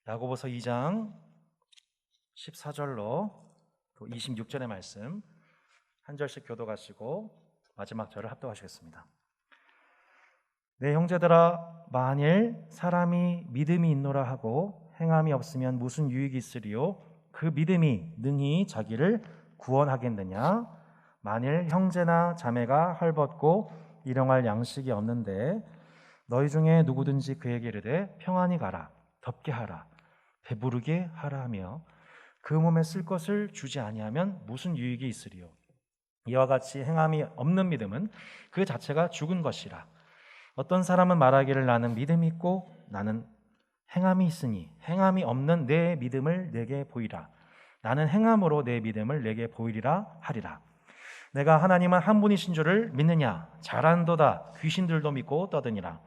야고보서 2장 14절로 또 26절의 말씀 한 절씩 교독하시고 마지막 절을 합독하시겠습니다. 내 형제들아, 만일 사람이 믿음이 있노라 하고 행함이 없으면 무슨 유익이 있으리요? 그 믿음이 능히 자기를 구원하겠느냐? 만일 형제나 자매가 헐벗고 일용할 양식이 없는데 너희 중에 누구든지 그에게 이르되 평안히 가라, 덥게 하라, 배부르게 하라 하며 그 몸에 쓸 것을 주지 아니하면 무슨 유익이 있으리요? 이와 같이 행함이 없는 믿음은 그 자체가 죽은 것이라. 어떤 사람은 말하기를 나는 믿음이 있고 나는 행함이 있으니 행함이 없는 내 믿음을 내게 보이라. 나는 행함으로 내 믿음을 내게 보이리라 하리라. 내가 하나님은 한 분이신 줄을 믿느냐? 잘한도다. 귀신들도 믿고 떠드니라.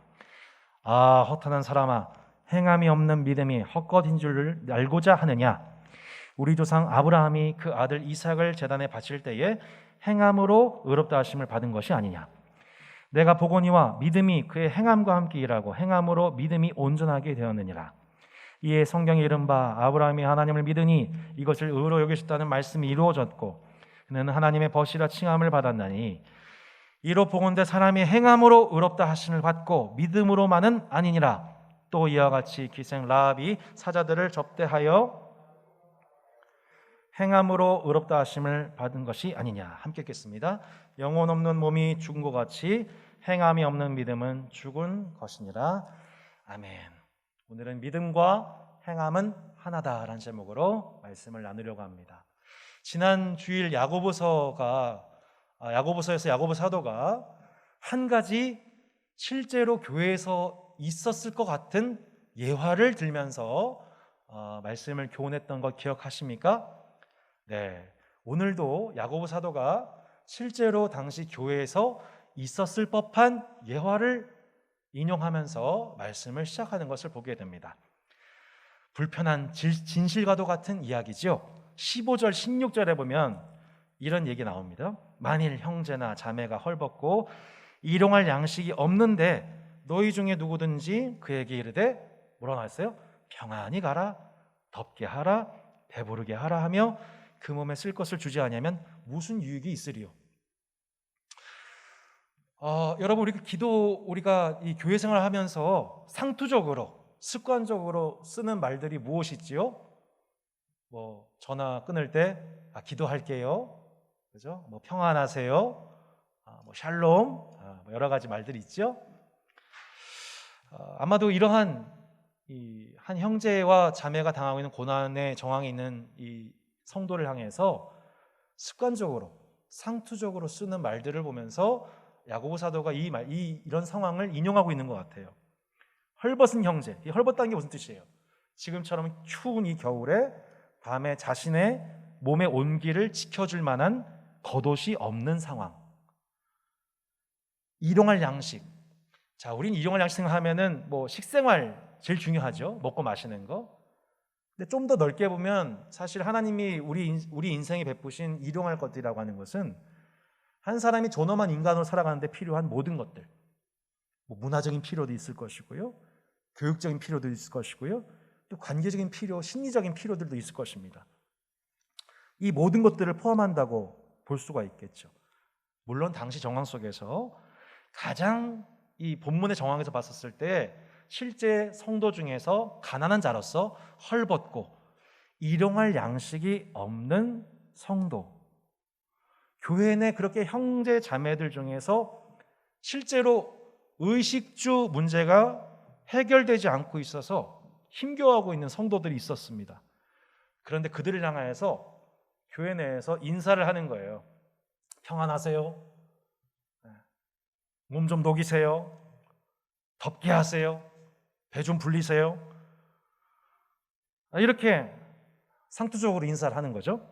아, 허탄한 사람아, 행함이 없는 믿음이 헛것인 줄을 알고자 하느냐? 우리 조상 아브라함이 그 아들 이삭을 제단에 바칠 때에 행함으로 의롭다 하심을 받은 것이 아니냐? 내가 보거니와 믿음이 그의 행함과 함께 일하고 행함으로 믿음이 온전하게 되었느니라. 이에 성경에 이른 바 아브라함이 하나님을 믿으니 이것을 의로 여기셨다는 말씀이 이루어졌고 그는 하나님의 벗이라 칭함을 받았나니 이로 보건대 사람이 행함으로 의롭다 하심을 받고 믿음으로만은 아니니라. 또 이와 같이 기생 라합이 사자들을 접대하여 행함으로 의롭다 하심을 받은 것이 아니냐. 함께 읽겠습니다. 영혼 없는 몸이 죽은 것 같이 행함이 없는 믿음은 죽은 것이니라. 아멘. 오늘은 믿음과 행함은 하나다라는 제목으로 말씀을 나누려고 합니다. 지난 주일 야고보서에서 야고보 사도가 한 가지 실제로 교회에서 있었을 것 같은 예화를 들면서 말씀을 교훈했던 거 기억하십니까? 네, 오늘도 야고보 사도가 실제로 당시 교회에서 있었을 법한 예화를 인용하면서 말씀을 시작하는 것을 보게 됩니다. 불편한 진실과도 같은 이야기죠. 15절, 16절에 보면 이런 얘기 나옵니다. 만일 형제나 자매가 헐벗고 일용할 양식이 없는데 너희 중에 누구든지 그에게 이르되 뭐라고 했어요? 평안히 가라, 덥게 하라, 배부르게 하라 하며 그 몸에 쓸 것을 주지 아니하면 무슨 유익이 있으리요? 여러분, 우리가 이 교회 생활을 하면서 상투적으로 습관적으로 쓰는 말들이 무엇이지요? 뭐 전화 끊을 때 기도할게요, 그죠? 뭐 평안하세요, 뭐 샬롬, 뭐 여러 가지 말들이 있죠. 아마도 이러한 한 형제와 자매가 당하고 있는 고난의 정황에 있는 이 성도를 향해서 습관적으로 상투적으로 쓰는 말들을 보면서 야고보 사도가 이런 상황을 인용하고 있는 것 같아요. 헐벗은 형제, 이 헐벗다는 게 무슨 뜻이에요? 지금처럼 추운 이 겨울에 밤에 자신의 몸의 온기를 지켜줄 만한 겉옷이 없는 상황. 일용할 양식. 자, 우린 일용할 양식 생각하면은 뭐 식생활 제일 중요하죠. 먹고 마시는 거. 근데 좀 더 넓게 보면 사실 하나님이 우리 인생에 베푸신 일용할 것들이라고 하는 것은 한 사람이 존엄한 인간으로 살아가는데 필요한 모든 것들, 뭐 문화적인 필요도 있을 것이고요, 교육적인 필요도 있을 것이고요, 또 관계적인 필요, 심리적인 필요들도 있을 것입니다. 이 모든 것들을 포함한다고 볼 수가 있겠죠. 물론 당시 정황 속에서 가장 이 본문의 정황에서 봤었을 때 실제 성도 중에서 가난한 자로서 헐벗고 일용할 양식이 없는 성도, 교회 내 그렇게 형제 자매들 중에서 실제로 의식주 문제가 해결되지 않고 있어서 힘겨워하고 있는 성도들이 있었습니다. 그런데 그들을 향하여서 교회 내에서 인사를 하는 거예요. 평안하세요, 몸 좀 녹이세요, 덥게 하세요, 배 좀 불리세요, 이렇게 상투적으로 인사를 하는 거죠.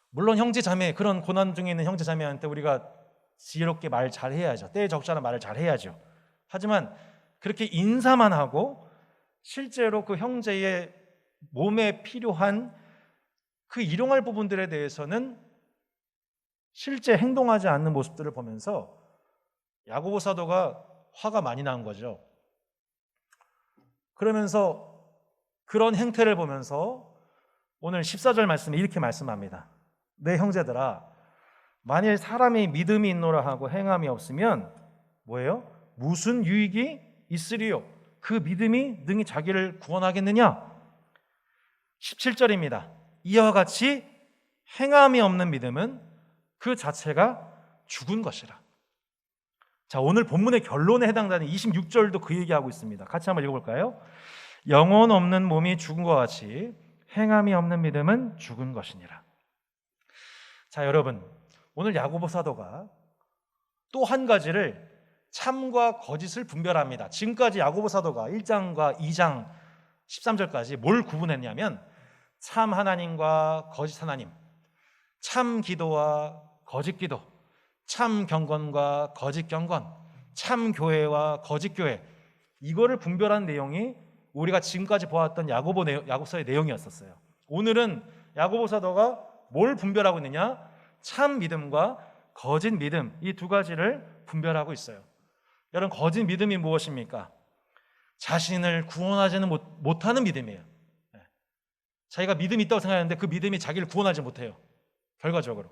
물론 형제 자매, 그런 고난 중에 있는 형제 자매한테 우리가 지혜롭게 말 잘해야죠. 때에 적절한 말을 잘해야죠. 하지만 그렇게 인사만 하고 실제로 그 형제의 몸에 필요한 그 일용할 부분들에 대해서는 실제 행동하지 않는 모습들을 보면서 야고보 사도가 화가 많이 난 거죠. 그러면서 그런 행태를 보면서 오늘 14절 말씀에 이렇게 말씀합니다. 내 형제들아, 만일 사람이 믿음이 있노라 하고 행함이 없으면 뭐예요? 무슨 유익이 있으리요? 그 믿음이 능히 자기를 구원하겠느냐? 17절입니다. 이와 같이 행함이 없는 믿음은 그 자체가 죽은 것이라. 자, 오늘 본문의 결론에 해당되는 26절도 그 얘기하고 있습니다. 같이 한번 읽어볼까요? 영혼 없는 몸이 죽은 것 같이 행함이 없는 믿음은 죽은 것이니라. 자, 여러분, 오늘 야고보 사도가 또 한 가지를 참과 거짓을 분별합니다. 지금까지 야고보 사도가 1장과 2장 13절까지 뭘 구분했냐면 참 하나님과 거짓 하나님, 참 기도와 거짓 기도, 참 경건과 거짓 경건, 참 교회와 거짓 교회, 이거를 분별한 내용이 우리가 지금까지 보았던 야고보서의 내용이었었어요. 오늘은 야고보 사도가 뭘 분별하고 있느냐? 참 믿음과 거짓 믿음, 이 두 가지를 분별하고 있어요. 여러분, 거짓 믿음이 무엇입니까? 자신을 구원하지는 못하는 믿음이에요. 자기가 믿음이 있다고 생각하는데 그 믿음이 자기를 구원하지 못해요. 결과적으로.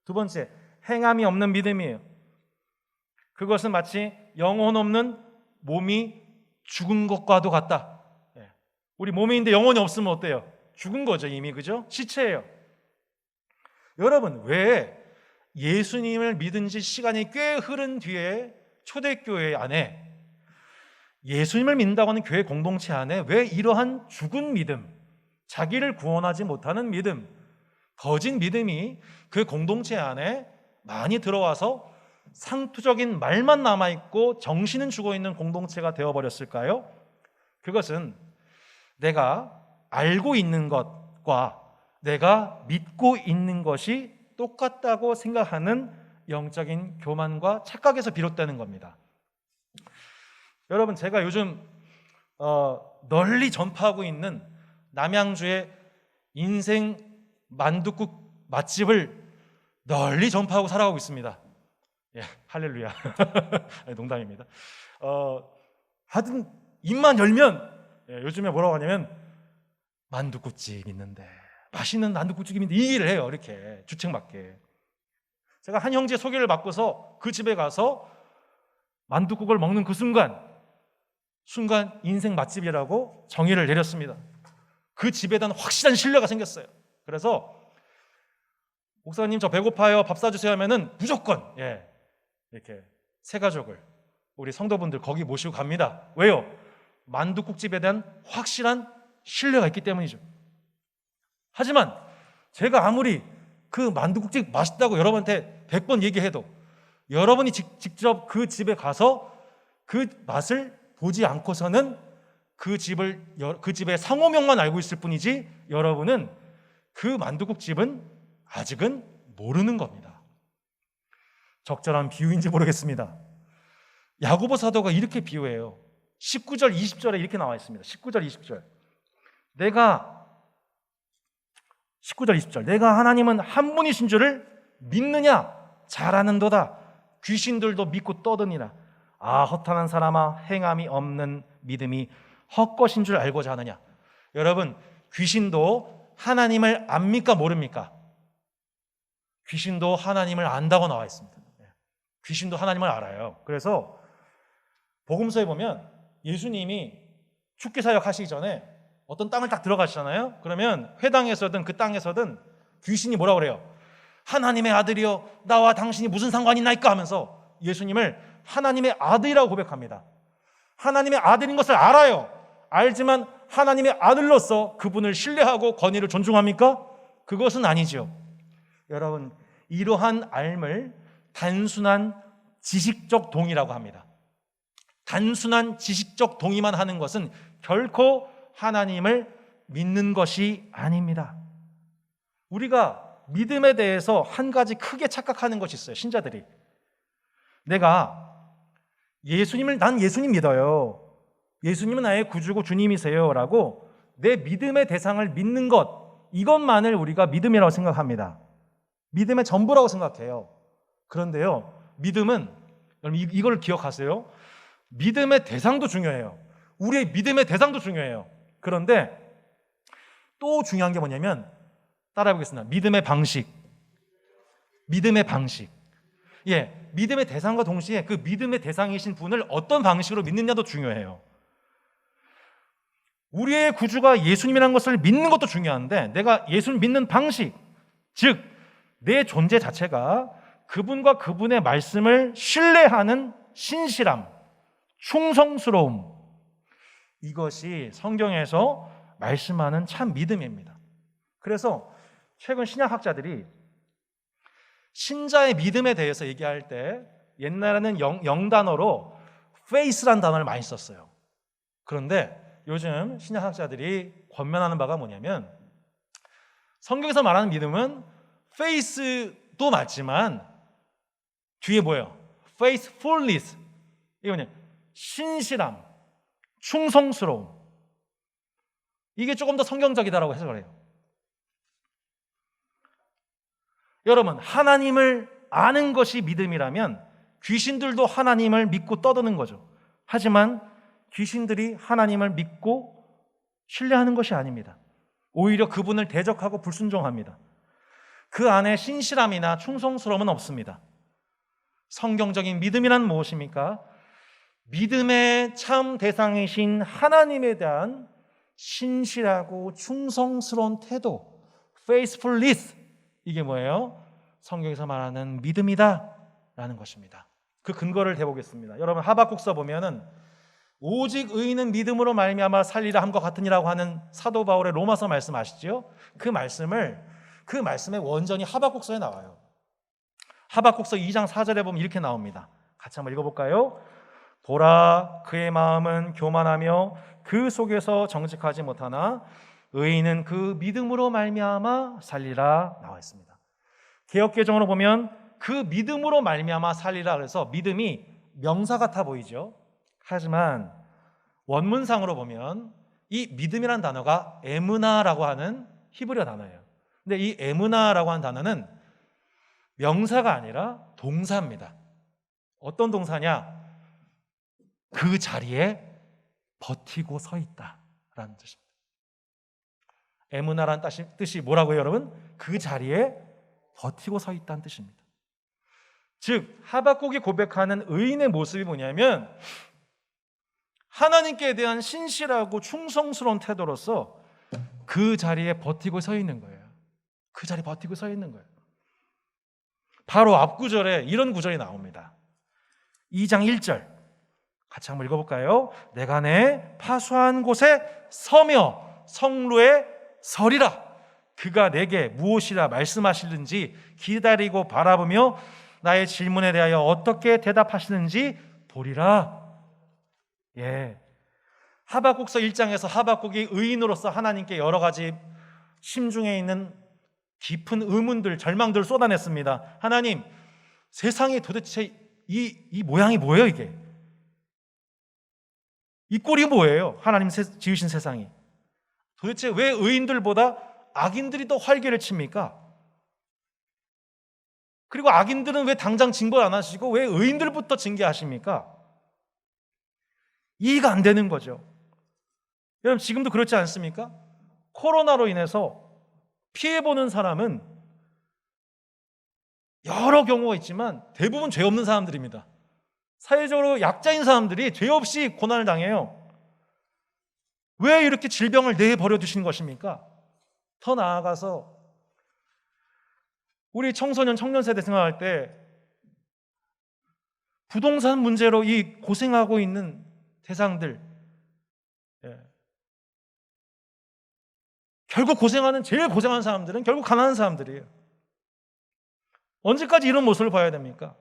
두 번째, 행함이 없는 믿음이에요. 그것은 마치 영혼 없는 몸이 죽은 것과도 같다. 우리 몸이 있는데 영혼이 없으면 어때요? 죽은 거죠, 이미. 그죠? 시체예요. 여러분, 왜 예수님을 믿은 지 시간이 꽤 흐른 뒤에 초대교회 안에, 예수님을 믿는다고 하는 교회 공동체 안에 왜 이러한 죽은 믿음, 자기를 구원하지 못하는 믿음, 거짓 믿음이 그 공동체 안에 많이 들어와서 상투적인 말만 남아있고 정신은 죽어있는 공동체가 되어버렸을까요? 그것은 내가 알고 있는 것과 내가 믿고 있는 것이 똑같다고 생각하는 영적인 교만과 착각에서 비롯되는 겁니다. 여러분, 제가 요즘 널리 전파하고 있는 남양주의 인생 만둣국 맛집을 널리 전파하고 살아가고 있습니다. 예, 할렐루야. 농담입니다. 하여튼 입만 열면 요즘에 뭐라고 하냐면 만둣국집 있는데, 맛있는 만둣국집이 있는데, 이 얘기를 해요. 이렇게 주책맞게. 제가 한 형제 소개를 받고서 그 집에 가서 만둣국을 먹는 그 순간 인생 맛집이라고 정의를 내렸습니다. 그 집에 대한 확실한 신뢰가 생겼어요. 그래서 목사님, 저 배고파요, 밥 사주세요 하면은 무조건 이렇게 세 가족을, 우리 성도분들 거기 모시고 갑니다. 왜요? 만둣국집에 대한 확실한 신뢰가 있기 때문이죠. 하지만 제가 아무리 그 만둣국집 맛있다고 여러분한테 100번 얘기해도 여러분이 직접 그 집에 가서 그 맛을 보지 않고서는 그 집의 상호명만 알고 있을 뿐이지 여러분은 그 만둣국집은 아직은 모르는 겁니다. 적절한 비유인지 모르겠습니다. 야고보 사도가 이렇게 비유해요. 19절 20절에 이렇게 나와 있습니다. 19절 20절. 19절 20절. 내가 하나님은 한 분이신 줄을 믿느냐? 잘 아는도다. 귀신들도 믿고 떠드니라. 아, 허탄한 사람아, 행함이 없는 믿음이 헛것인 줄 알고자 하느냐? 여러분, 귀신도 하나님을 압니까, 모릅니까? 귀신도 하나님을 안다고 나와 있습니다. 귀신도 하나님을 알아요. 그래서 복음서에 보면 예수님이 죽기 사역 하시기 전에 어떤 땅을 딱 들어가시잖아요. 그러면 회당에서든 그 땅에서든 귀신이 뭐라고 그래요? 하나님의 아들이여, 나와 당신이 무슨 상관이 있나이까 하면서 예수님을 하나님의 아들이라고 고백합니다. 하나님의 아들인 것을 알아요. 알지만 하나님의 아들로서 그분을 신뢰하고 권위를 존중합니까? 그것은 아니죠. 여러분, 이러한 알을 단순한 지식적 동의라고 합니다. 단순한 지식적 동의만 하는 것은 결코 하나님을 믿는 것이 아닙니다. 우리가 믿음에 대해서 한 가지 크게 착각하는 것이 있어요. 신자들이. 내가 난 예수님 믿어요. 예수님은 나의 구주고 주님이세요 라고 내 믿음의 대상을 믿는 것, 이것만을 우리가 믿음이라고 생각합니다. 믿음의 전부라고 생각해요. 그런데요, 믿음은, 여러분 이걸 기억하세요. 믿음의 대상도 중요해요. 우리의 믿음의 대상도 중요해요. 그런데 또 중요한 게 뭐냐면 따라해 보겠습니다. 믿음의 방식. 믿음의 방식. 예, 믿음의 대상과 동시에 그 믿음의 대상이신 분을 어떤 방식으로 믿느냐도 중요해요. 우리의 구주가 예수님이라는 것을 믿는 것도 중요한데 내가 예수를 믿는 방식, 즉 내 존재 자체가 그분과 그분의 말씀을 신뢰하는 신실함, 충성스러움, 이것이 성경에서 말씀하는 참 믿음입니다. 그래서 최근 신약학자들이 신자의 믿음에 대해서 얘기할 때 옛날에는 영단어로 faith라는 단어를 많이 썼어요. 그런데 요즘 신약학자들이 권면하는 바가 뭐냐면 성경에서 말하는 믿음은 faith도 맞지만 뒤에 뭐예요? faithfulness. 이게 뭐냐? 신실함, 충성스러움. 이게 조금 더 성경적이다라고 해석을 해요. 여러분, 하나님을 아는 것이 믿음이라면 귀신들도 하나님을 믿고 떠드는 거죠. 하지만 귀신들이 하나님을 믿고 신뢰하는 것이 아닙니다. 오히려 그분을 대적하고 불순종합니다. 그 안에 신실함이나 충성스러움은 없습니다. 성경적인 믿음이란 무엇입니까? 믿음의 참 대상이신 하나님에 대한 신실하고 충성스러운 태도, faithfulness, 이게 뭐예요? 성경에서 말하는 믿음이다 라는 것입니다. 그 근거를 대보겠습니다. 여러분, 하박국서 보면은 오직 의인은 믿음으로 말미암아 살리라 함과 같으니라고 하는 사도 바울의 로마서 말씀 아시죠? 그 말씀의 원전이 하박국서에 나와요. 하박국서 2장 4절에 보면 이렇게 나옵니다. 같이 한번 읽어볼까요? 보라, 그의 마음은 교만하며 그 속에서 정직하지 못하나 의인은 그 믿음으로 말미암아 살리라 나와 있습니다. 개역개정으로 보면 그 믿음으로 말미암아 살리라 그래서 믿음이 명사 같아 보이죠. 하지만 원문상으로 보면 이 믿음이라는 단어가 에무나라고 하는 히브리어 단어예요. 근데 이 에무나라고 하는 단어는 명사가 아니라 동사입니다. 어떤 동사냐? 그 자리에 버티고 서 있다라는 뜻입니다. 에무나라는 뜻이 뭐라고요, 여러분? 그 자리에 버티고 서 있다는 뜻입니다. 즉 하박국이 고백하는 의인의 모습이 뭐냐면 하나님께 대한 신실하고 충성스러운 태도로서 그 자리에 버티고 서 있는 거예요. 그 자리에 버티고 서 있는 거예요. 바로 앞 구절에 이런 구절이 나옵니다. 2장 1절 같이 한번 읽어볼까요? 내가 내 파수한 곳에 서며 성루에 서리라. 그가 내게 무엇이라 말씀하시는지 기다리고 바라보며 나의 질문에 대하여 어떻게 대답하시는지 보리라. 예, 하박국서 1장에서 하박국이 의인으로서 하나님께 여러 가지 심중에 있는 깊은 의문들, 절망들을 쏟아냈습니다. 하나님, 세상이 도대체 이 모양이 뭐예요, 이게? 이 꼴이 뭐예요? 하나님 지으신 세상이. 도대체 왜 의인들보다 악인들이 더 활개를 칩니까? 그리고 악인들은 왜 당장 징벌 안 하시고 왜 의인들부터 징계하십니까? 이해가 안 되는 거죠. 여러분, 지금도 그렇지 않습니까? 코로나로 인해서 피해보는 사람은 여러 경우가 있지만 대부분 죄 없는 사람들입니다. 사회적으로 약자인 사람들이 죄 없이 고난을 당해요. 왜 이렇게 질병을 내버려 두신 것입니까? 더 나아가서 우리 청소년, 청년 세대 생각할 때 부동산 문제로 이 고생하고 있는 대상들, 결국 제일 고생하는 사람들은 결국 가난한 사람들이에요. 언제까지 이런 모습을 봐야 됩니까?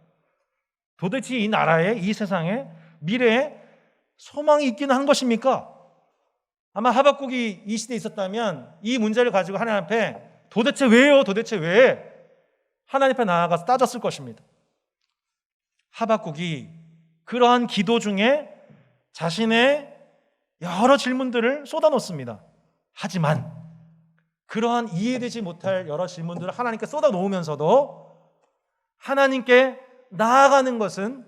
도대체 이 나라에, 이 세상에, 미래에 소망이 있기는 한 것입니까? 아마 하박국이 이 시대에 있었다면 이 문제를 가지고 하나님 앞에 도대체 왜요? 도대체 왜? 하나님 앞에 나아가서 따졌을 것입니다. 하박국이 그러한 기도 중에 자신의 여러 질문들을 쏟아놓습니다. 하지만 그러한 이해되지 못할 여러 질문들을 하나님께 쏟아놓으면서도 하나님께 나아가는 것은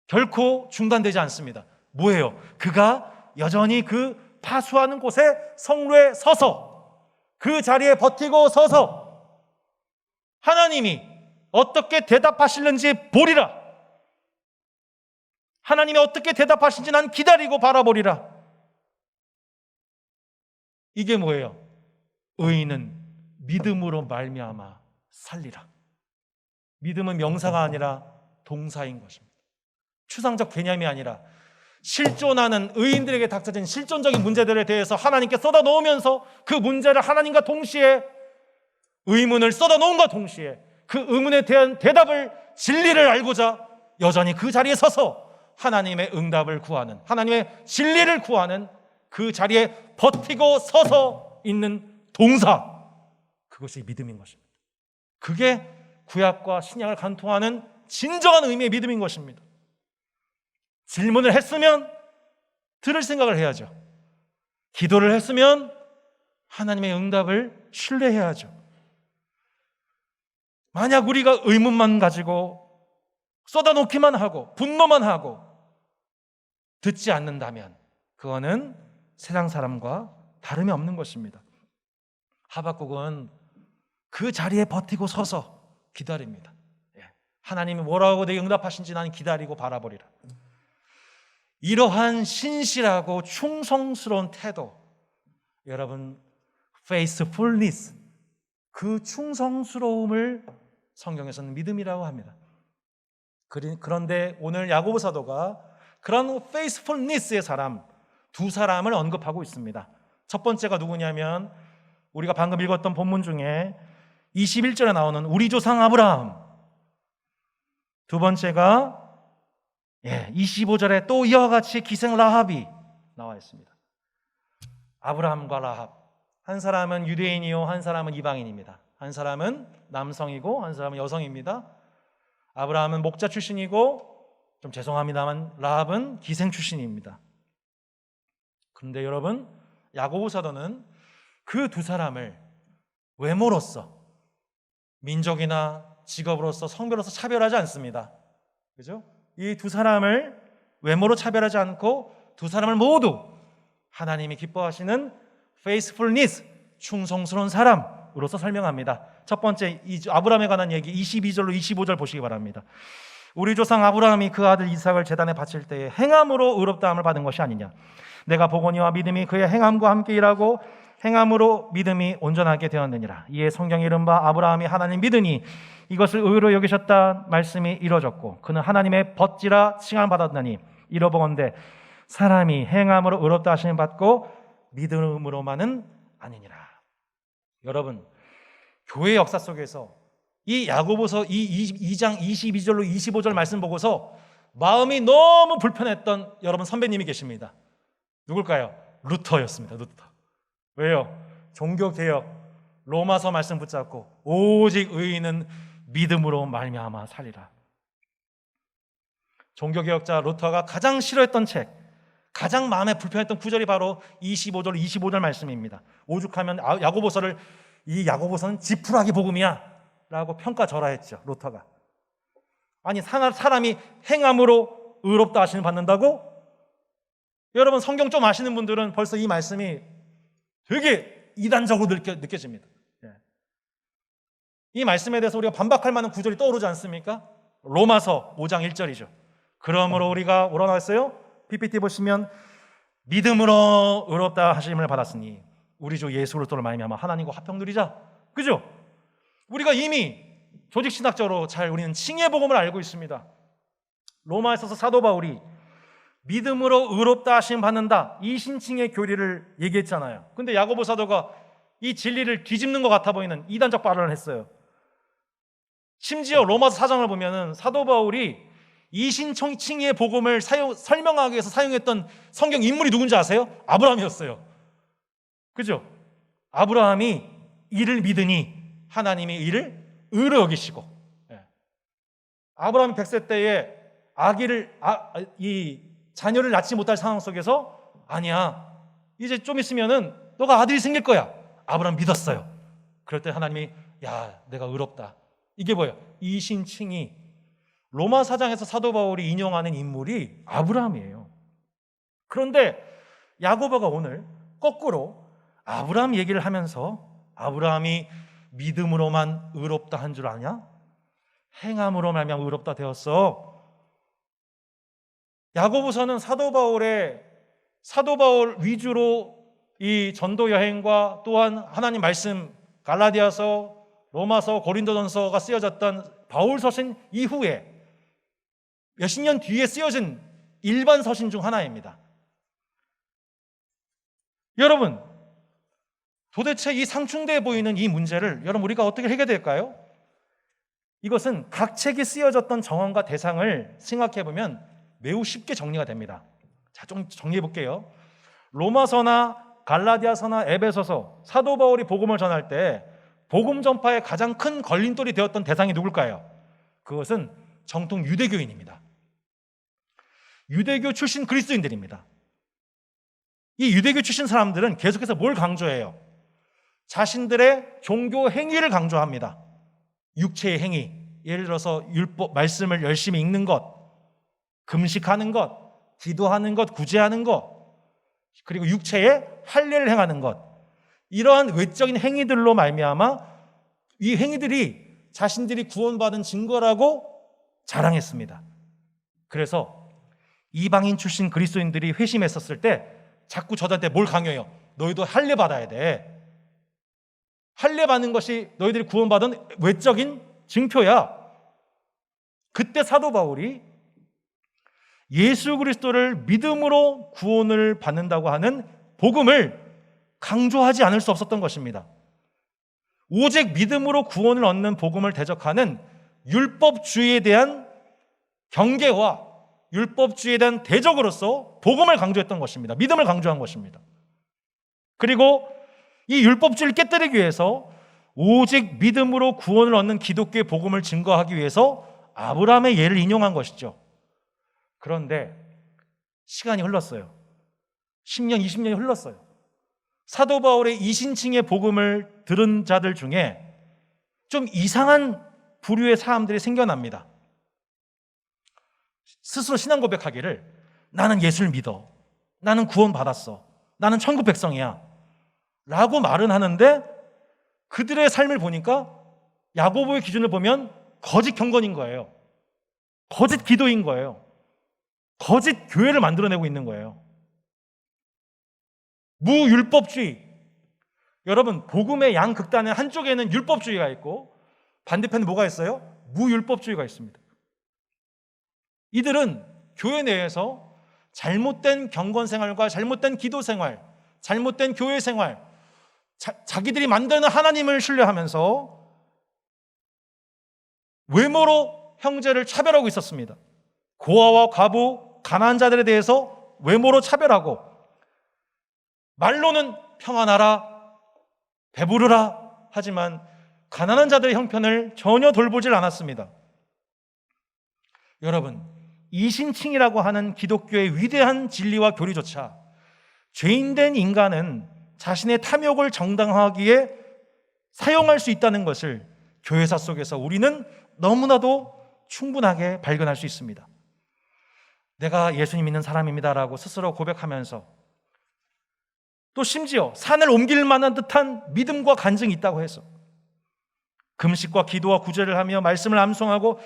결코 중단되지 않습니다. 뭐예요? 그가 여전히 그 파수하는 곳에 성루에 서서 그 자리에 버티고 서서 하나님이 어떻게 대답하실는지 보리라. 하나님이 어떻게 대답하신지 난 기다리고 바라보리라. 이게 뭐예요? 의인은 믿음으로 말미암아 살리라. 믿음은 명사가 아니라 동사인 것입니다. 추상적 개념이 아니라 실존하는 의인들에게 닥쳐진 실존적인 문제들에 대해서 하나님께 쏟아놓으면서 그 문제를 하나님과 동시에 의문을 쏟아놓은과 동시에 그 의문에 대한 대답을 진리를 알고자 여전히 그 자리에 서서 하나님의 응답을 구하는, 하나님의 진리를 구하는 그 자리에 버티고 서서 있는 동사, 그것이 믿음인 것입니다. 그게 구약과 신약을 관통하는 진정한 의미의 믿음인 것입니다. 질문을 했으면 들을 생각을 해야죠. 기도를 했으면 하나님의 응답을 신뢰해야죠. 만약 우리가 의문만 가지고 쏟아놓기만 하고 분노만 하고 듣지 않는다면 그거는 세상 사람과 다름이 없는 것입니다. 하박국은 그 자리에 버티고 서서 기다립니다. 하나님이 뭐라고 내게 응답하신지 나는 기다리고 바라보리라. 이러한 신실하고 충성스러운 태도, 여러분 faithfulness, 그 충성스러움을 성경에서는 믿음이라고 합니다. 그런데 오늘 야고보 사도가 그런 faithfulness의 사람 두 사람을 언급하고 있습니다. 첫 번째가 누구냐면 우리가 방금 읽었던 본문 중에 21절에 나오는 우리 조상 아브라함, 두 번째가 25절에 또 이와 같이 기생 라합이 나와 있습니다. 아브라함과 라합, 한 사람은 유대인이요 한 사람은 이방인입니다. 한 사람은 남성이고 한 사람은 여성입니다. 아브라함은 목자 출신이고, 좀 죄송합니다만 라합은 기생 출신입니다. 그런데 여러분, 야고보 사도는 그 두 사람을 외모로서, 민족이나 직업으로서, 성별로서 차별하지 않습니다. 그죠? 이 두 사람을 외모로 차별하지 않고 두 사람을 모두 하나님이 기뻐하시는 faithfulness, 충성스러운 사람으로서 설명합니다. 첫 번째, 아브라함에 관한 얘기 22절로 25절 보시기 바랍니다. 우리 조상 아브라함이 그 아들 이삭을 제단에 바칠 때에 행함으로 의롭다함을 받은 것이 아니냐. 내가 보거니와 믿음이 그의 행함과 함께 일하고 행함으로 믿음이 온전하게 되었느니라. 이에 성경에 이른 바 아브라함이 하나님 믿으니 이것을 의로 여기셨다 말씀이 이루어졌고 그는 하나님의 벗지라 칭함을 받았나니 이러보건대 사람이 행함으로 의롭다 하심을 받고 믿음으로만은 아니니라. 여러분, 교회 역사 속에서 이 야고보서 이 2장 22절로 25절 말씀 보고서 마음이 너무 불편했던 여러분 선배님이 계십니다. 누굴까요? 루터였습니다. 루터. 왜요? 종교개혁, 로마서 말씀 붙잡고 오직 의인은 믿음으로 말미암아 살리라. 종교개혁자 루터가 가장 싫어했던 책, 가장 마음에 불편했던 구절이 바로 25절, 25절 말씀입니다. 오죽하면 야고보서를 이 야고보서는 지푸라기 복음이야 라고 평가절하했죠. 루터가. 아니, 사람이 행함으로 의롭다 하심을 받는다고? 여러분, 성경 좀 아시는 분들은 벌써 이 말씀이 되게 이단적으로 느껴집니다. 이 말씀에 대해서 우리가 반박할 만한 구절이 떠오르지 않습니까? 로마서 5장 1절이죠. 그러므로 우리가 뭐라고 나왔어요? PPT 보시면 믿음으로 의롭다 하심을 받았으니 우리 주 예수 그리스도를 말미암아 하나님과 화평 누리자. 그죠? 우리가 이미 조직신학적으로 잘 우리는 칭의 복음을 알고 있습니다. 로마에서 사도 바울이 믿음으로 의롭다 하심 받는다, 이 신칭의 교리를 얘기했잖아요. 근데 야고보 사도가 이 진리를 뒤집는 것 같아 보이는 이단적 발언을 했어요. 심지어 로마서 4장을 보면은 사도 바울이 이신칭의 복음을 설명하기 위해서 사용했던 성경 인물이 누군지 아세요? 아브라함이었어요. 그죠? 아브라함이 이를 믿으니 하나님이 이를 의로 여기시고, 아브라함이 100세 때에 이 자녀를 낳지 못할 상황 속에서 아니야, 이제 좀 있으면은 너가 아들이 생길 거야. 아브라함 믿었어요. 그럴 때 하나님이 야, 내가 의롭다. 이게 뭐예요? 이신칭이 로마 4장에서 사도 바울이 인용하는 인물이 아브라함이에요. 그런데 야고보가 오늘 거꾸로 아브라함 얘기를 하면서 아브라함이 믿음으로만 의롭다 한 줄 아냐? 행함으로 말미암아 의롭다 되었어. 야고보서는 사도 바울 위주로 이 전도 여행과 또한 하나님 말씀 갈라디아서, 로마서, 고린도전서가 쓰여졌던 바울 서신 이후에 몇십 년 뒤에 쓰여진 일반 서신 중 하나입니다. 여러분, 도대체 이 상충돼 보이는 이 문제를 여러분 우리가 어떻게 해결될까요? 이것은 각 책이 쓰여졌던 정황과 대상을 생각해 보면 매우 쉽게 정리가 됩니다. 자, 좀 정리해 볼게요. 로마서나 갈라디아서나 에베소서, 사도 바울이 복음을 전할 때 복음 전파의 가장 큰 걸림돌이 되었던 대상이 누굴까요? 그것은 정통 유대교인입니다. 유대교 출신 그리스도인들입니다. 이 유대교 출신 사람들은 계속해서 뭘 강조해요? 자신들의 종교 행위를 강조합니다. 육체의 행위, 예를 들어서 율법 말씀을 열심히 읽는 것, 금식하는 것, 기도하는 것, 구제하는 것, 그리고 육체의 할례를 행하는 것, 이러한 외적인 행위들로 말미암아 이 행위들이 자신들이 구원받은 증거라고 자랑했습니다. 그래서 이방인 출신 그리스도인들이 회심했었을 때 자꾸 저들한테 뭘 강요해요? 너희도 할례 받아야 돼. 할례 받는 것이 너희들이 구원받은 외적인 증표야. 그때 사도 바울이 예수 그리스도를 믿음으로 구원을 받는다고 하는 복음을 강조하지 않을 수 없었던 것입니다. 오직 믿음으로 구원을 얻는 복음을 대적하는 율법주의에 대한 경계와 율법주의에 대한 대적으로서 복음을 강조했던 것입니다. 믿음을 강조한 것입니다. 그리고 이 율법주의를 깨뜨리기 위해서 오직 믿음으로 구원을 얻는 기독교의 복음을 증거하기 위해서 아브라함의 예를 인용한 것이죠. 그런데 시간이 흘렀어요. 10년, 20년이 흘렀어요. 사도 바울의 이신칭의 복음을 들은 자들 중에 좀 이상한 부류의 사람들이 생겨납니다. 스스로 신앙 고백하기를 나는 예수를 믿어, 나는 구원받았어, 나는 천국 백성이야 라고 말은 하는데 그들의 삶을 보니까 야고보의 기준을 보면 거짓 경건인 거예요. 거짓 기도인 거예요. 거짓 교회를 만들어내고 있는 거예요. 무율법주의. 여러분, 복음의 양극단의 한쪽에는 율법주의가 있고 반대편에 뭐가 있어요? 무율법주의가 있습니다. 이들은 교회 내에서 잘못된 경건생활과 잘못된 기도생활, 잘못된 교회생활, 자기들이 만드는 하나님을 신뢰하면서 외모로 형제를 차별하고 있었습니다. 고아와 과부, 가난한 자들에 대해서 외모로 차별하고 말로는 평안하라, 배부르라 하지만 가난한 자들의 형편을 전혀 돌보질 않았습니다. 여러분, 이신칭이라고 하는 기독교의 위대한 진리와 교리조차 죄인된 인간은 자신의 탐욕을 정당화하기에 사용할 수 있다는 것을 교회사 속에서 우리는 너무나도 충분하게 발견할 수 있습니다. 내가 예수님 믿는 사람입니다라고 스스로 고백하면서 또 심지어 산을 옮길 만한 듯한 믿음과 간증이 있다고 해서 금식과 기도와 구제를 하며 말씀을 암송하고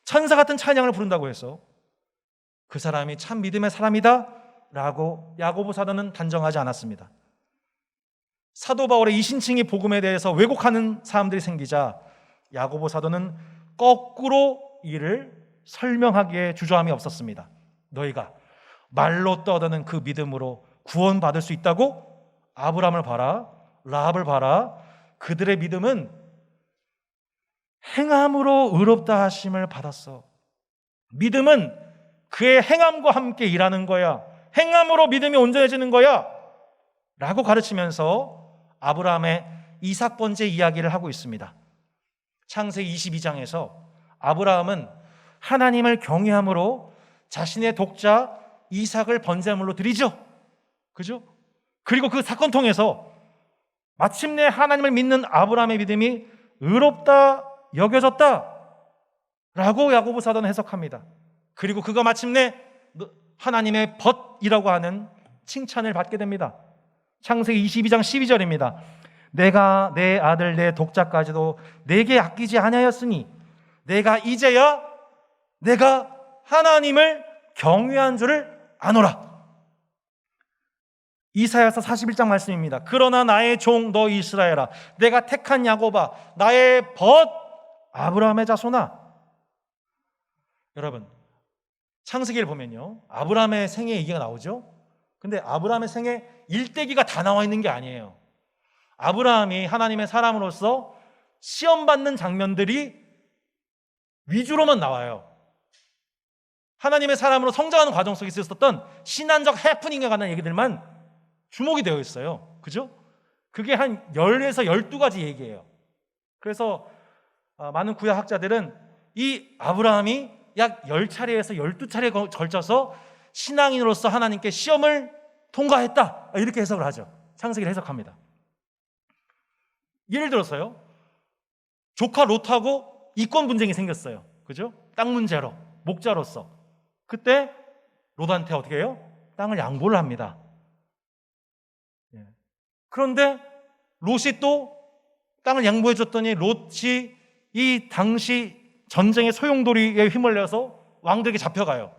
천사 같은 찬양을 부른다고 해서 그 사람이 참 믿음의 사람이다 라고 야고보 사도는 단정하지 않았습니다. 사도 바울의 이신칭의 복음에 대해서 왜곡하는 사람들이 생기자 야고보 사도는 거꾸로 이를 설명하기에 주저함이 없었습니다. 너희가 말로 떠드는 그 믿음으로 구원받을 수 있다고? 아브라함을 봐라, 라합을 봐라. 그들의 믿음은 행함으로 의롭다 하심을 받았어. 믿음은 그의 행함과 함께 일하는 거야. 행함으로 믿음이 온전해지는 거야 라고 가르치면서 아브라함의 이삭 번제 이야기를 하고 있습니다. 창세기 22장에서 아브라함은 하나님을 경외함으로 자신의 독자 이삭을 번제물로 드리죠. 그죠? 그리고 그 사건 통해서 마침내 하나님을 믿는 아브라함의 믿음이 의롭다 여겨졌다 라고 야고보 사도는 해석합니다. 그리고 그가 마침내 하나님의 벗이라고 하는 칭찬을 받게 됩니다. 창세기 22장 12절입니다. 내가 내 아들 내 독자까지도 내게 아끼지 아니하였으니 내가 이제야 내가 하나님을 경외한 줄을 아노라. 이사야서 41장 말씀입니다. 그러나 나의 종 너 이스라엘아, 내가 택한 야곱아, 나의 벗 아브라함의 자손아. 여러분, 창세기를 보면요, 아브라함의 생애 얘기가 나오죠. 근데 아브라함의 생애 일대기가 다 나와 있는 게 아니에요. 아브라함이 하나님의 사람으로서 시험받는 장면들이 위주로만 나와요. 하나님의 사람으로 성장하는 과정 속에 있었던 신앙적 해프닝에 관한 얘기들만 주목이 되어 있어요. 그죠? 그게 한 10에서 12가지 얘기예요. 그래서 많은 구약학자들은 이 아브라함이 약 10차례에서 12차례에 걸쳐서 신앙인으로서 하나님께 시험을 통과했다, 이렇게 해석을 하죠. 창세기를 해석합니다. 예를 들어서요, 조카 롯하고 이권 분쟁이 생겼어요. 그죠? 땅 문제로, 목자로서. 그때 롯한테 어떻게 해요? 땅을 양보를 합니다. 그런데 롯이 또 땅을 양보해 줬더니 롯이 이 당시 전쟁의 소용돌이에 휘말려서 왕들에게 잡혀가요.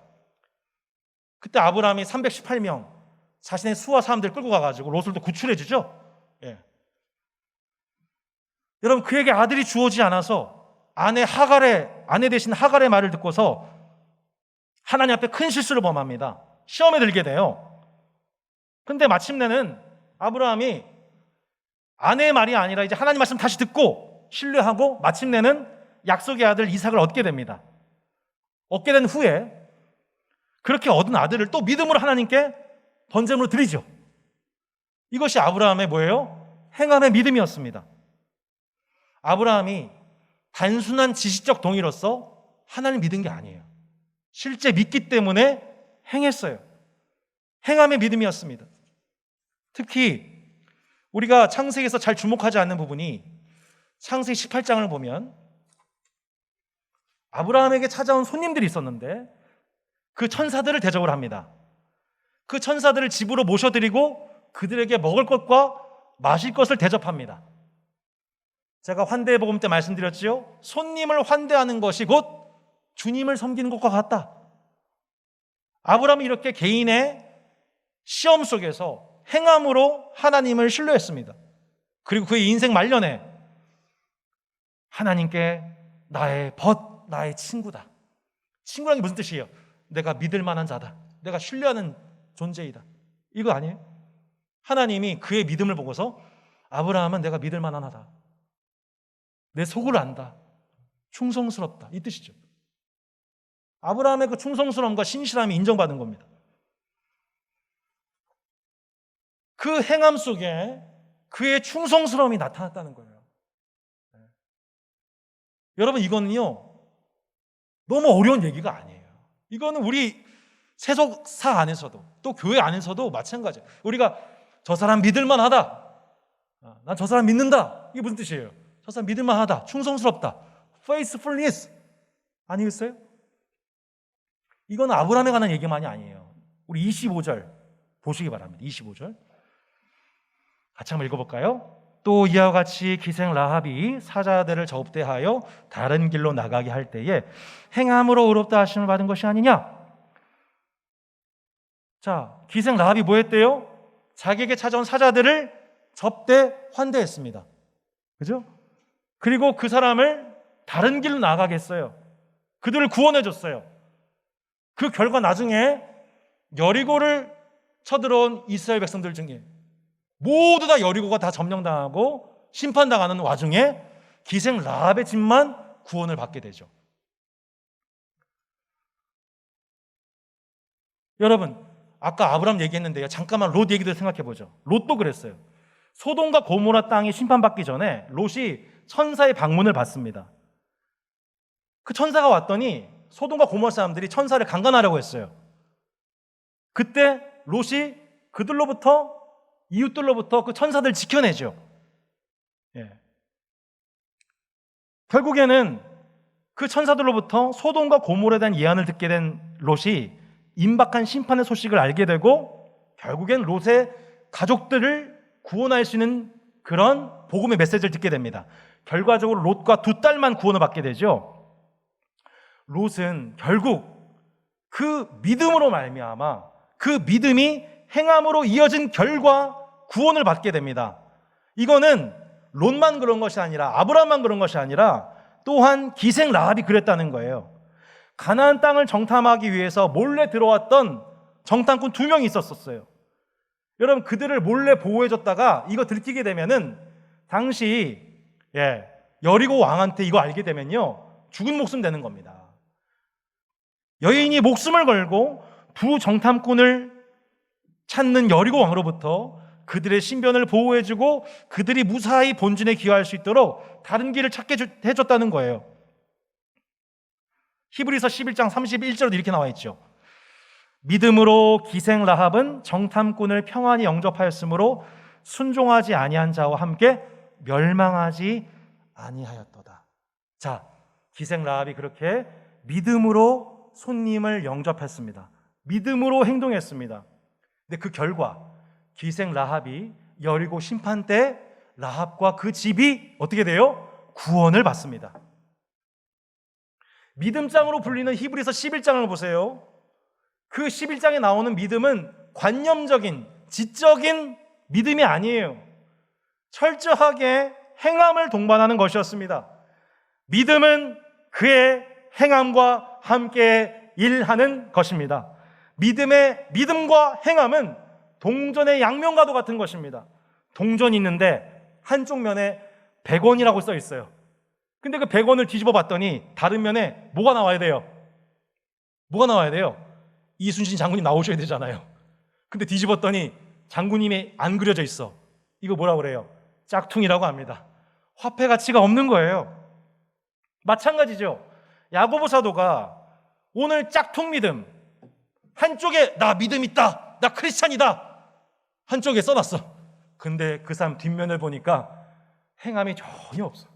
그때 아브라함이 318명 자신의 수하 사람들 끌고 가가지고 롯을 또 구출해 주죠. 여러분, 그에게 아들이 주어지지 않아서 아내 대신 하갈의 말을 듣고서 하나님 앞에 큰 실수를 범합니다. 시험에 들게 돼요. 근데 마침내는 아브라함이 아내의 말이 아니라 이제 하나님 말씀 다시 듣고 신뢰하고 마침내는 약속의 아들 이삭을 얻게 됩니다. 얻게 된 후에 그렇게 얻은 아들을 또 믿음으로 하나님께 번제물로 드리죠. 이것이 아브라함의 뭐예요? 행함의 믿음이었습니다. 아브라함이 단순한 지식적 동의로서 하나님 믿은 게 아니에요. 실제 믿기 때문에 행했어요. 행함의 믿음이었습니다. 특히 우리가 창세기에서 잘 주목하지 않는 부분이 창세기 18장을 보면 아브라함에게 찾아온 손님들이 있었는데 그 천사들을 대접을 합니다. 그 천사들을 집으로 모셔드리고 그들에게 먹을 것과 마실 것을 대접합니다. 제가 환대의 복음 때 말씀드렸지요. 손님을 환대하는 것이 곧 주님을 섬기는 것과 같다. 아브라함이 이렇게 개인의 시험 속에서 행함으로 하나님을 신뢰했습니다. 그리고 그의 인생 말년에 하나님께 나의 벗, 나의 친구다. 친구란 게 무슨 뜻이에요? 내가 믿을 만한 자다. 내가 신뢰하는 존재이다. 이거 아니에요? 하나님이 그의 믿음을 보고서 아브라함은 내가 믿을 만한 하다. 내 속을 안다. 충성스럽다. 이 뜻이죠. 아브라함의 그 충성스러움과 신실함이 인정받은 겁니다. 그 행함 속에 그의 충성스러움이 나타났다는 거예요. 여러분, 이거는요 너무 어려운 얘기가 아니에요. 이거는 우리 세속사 안에서도 또 교회 안에서도 마찬가지예요. 우리가 저 사람 믿을만하다, 난 저 사람 믿는다, 이게 무슨 뜻이에요? 저 사람 믿을만하다, 충성스럽다, faithfulness 아니겠어요? 이건 아브라함에 관한 얘기만이 아니에요. 우리 25절 보시기 바랍니다. 25절 같이 한번 읽어볼까요? 또 이와 같이 기생 라합이 사자들을 접대하여 다른 길로 나가게 할 때에 행함으로 의롭다 하심을 받은 것이 아니냐? 자, 기생 라합이 뭐 했대요? 자기에게 찾아온 사자들을 접대 환대했습니다. 그죠? 그리고 그 사람을 다른 길로 나가게 했어요. 그들을 구원해 줬어요. 그 결과 나중에 여리고를 쳐들어온 이스라엘 백성들 중에 모두 다 여리고가 다 점령당하고 심판당하는 와중에 기생 라합의 집만 구원을 받게 되죠. 여러분, 아까 아브람 얘기했는데요, 잠깐만 롯 얘기도 생각해 보죠. 롯도 그랬어요. 소돔과 고모라 땅이 심판받기 전에 롯이 천사의 방문을 받습니다. 그 천사가 왔더니 소돔과 고모라 사람들이 천사를 강간하려고 했어요. 그때 롯이 그들로부터, 이웃들로부터 그 천사들 지켜내죠. 결국에는 그 천사들로부터 소돔과 고모라에 대한 예언을 듣게 된 롯이 임박한 심판의 소식을 알게 되고 결국엔 롯의 가족들을 구원할 수 있는 그런 복음의 메시지를 듣게 됩니다. 결과적으로 롯과 두 딸만 구원을 받게 되죠. 롯은 결국 그 믿음으로 말미암아 그 믿음이 행함으로 이어진 결과 구원을 받게 됩니다. 이거는 롯만 그런 것이 아니라 아브라함만 그런 것이 아니라 또한 기생 라합이 그랬다는 거예요. 가나안 땅을 정탐하기 위해서 몰래 들어왔던 정탐꾼 2명이 있었어요. 여러분, 그들을 몰래 보호해줬다가 이거 들키게 되면은 당시 여리고 왕한테 이거 알게 되면요 죽은 목숨 되는 겁니다. 여인이 목숨을 걸고 두 정탐꾼을 찾는 여리고 왕으로부터 그들의 신변을 보호해주고 그들이 무사히 본진에 귀화할 수 있도록 다른 길을 찾게 해줬다는 거예요. 히브리서 11장 31절도 이렇게 나와 있죠. 믿음으로 기생 라합은 정탐꾼을 평안히 영접하였으므로 순종하지 아니한 자와 함께 멸망하지 아니하였도다. 자, 기생 라합이 그렇게 믿음으로 손님을 영접했습니다. 믿음으로 행동했습니다. 근데 그 결과 기생 라합이 여리고 심판 때 라합과 그 집이 어떻게 돼요? 구원을 받습니다. 믿음장으로 불리는 히브리서 11장을 보세요. 그 11장에 나오는 믿음은 관념적인, 지적인 믿음이 아니에요. 철저하게 행함을 동반하는 것이었습니다. 믿음은 그의 행함과 함께 일하는 것입니다. 믿음과 행함은 동전의 양면과도 같은 것입니다. 동전이 있는데 한쪽 면에 100원이라고 써 있어요. 근데 그 100원을 뒤집어 봤더니 다른 면에 뭐가 나와야 돼요? 뭐가 나와야 돼요? 이순신 장군이 나오셔야 되잖아요. 근데 뒤집었더니 장군님이 안 그려져 있어. 이거 뭐라고 그래요? 짝퉁이라고 합니다. 화폐 가치가 없는 거예요. 마찬가지죠. 야고보 사도가 오늘 짝퉁 믿음, 한쪽에 나 믿음 있다, 나 크리스찬이다, 한쪽에 써놨어. 근데 그 사람 뒷면을 보니까 행함이 전혀 없어.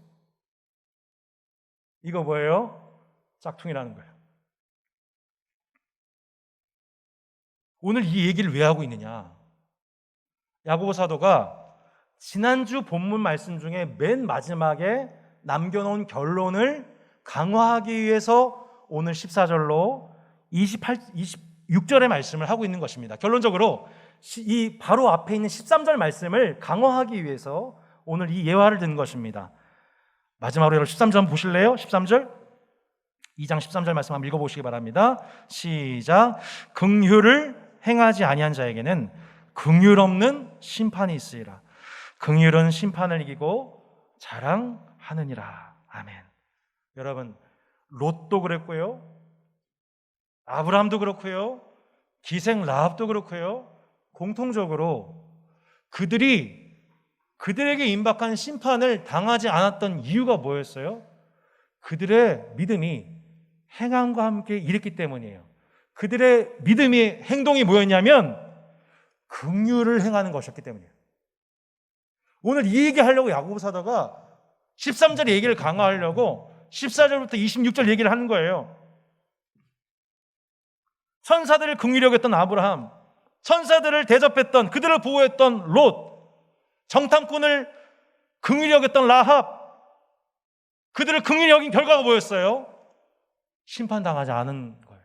이거 뭐예요? 짝퉁이라는 거예요. 오늘 이 얘기를 왜 하고 있느냐? 야고보 사도가 지난주 본문 말씀 중에 맨 마지막에 남겨놓은 결론을 강화하기 위해서 오늘 14절로 26절의 말씀을 하고 있는 것입니다. 결론적으로 이 바로 앞에 있는 13절 말씀을 강화하기 위해서 오늘 이 예화를 든 것입니다. 마지막으로 여러분 13절 한번 보실래요? 13절 2장 13절 말씀 한번 읽어보시기 바랍니다. 시작. 긍휼을 행하지 아니한 자에게는 긍휼 없는 심판이 있으리라. 긍휼은 심판을 이기고 자랑하느니라. 아멘. 여러분, 롯도 그랬고요, 아브라함도 그렇고요, 기생 라합도 그렇고요, 공통적으로 그들에게 임박한 심판을 당하지 않았던 이유가 뭐였어요? 그들의 믿음이 행함과 함께 일했기 때문이에요. 그들의 믿음이 행동이 뭐였냐면 긍휼을 행하는 것이었기 때문이에요. 오늘 이 얘기 하려고 야고보 사도가 13절 얘기를 강화하려고 14절부터 26절 얘기를 하는 거예요. 천사들을 긍휼히 여겼던 아브라함, 천사들을 대접했던, 그들을 보호했던 롯, 정탐꾼을 긍휼히 여겼던 라합, 그들을 긍휼히 여긴 결과가 뭐였어요? 심판당하지 않은 거예요.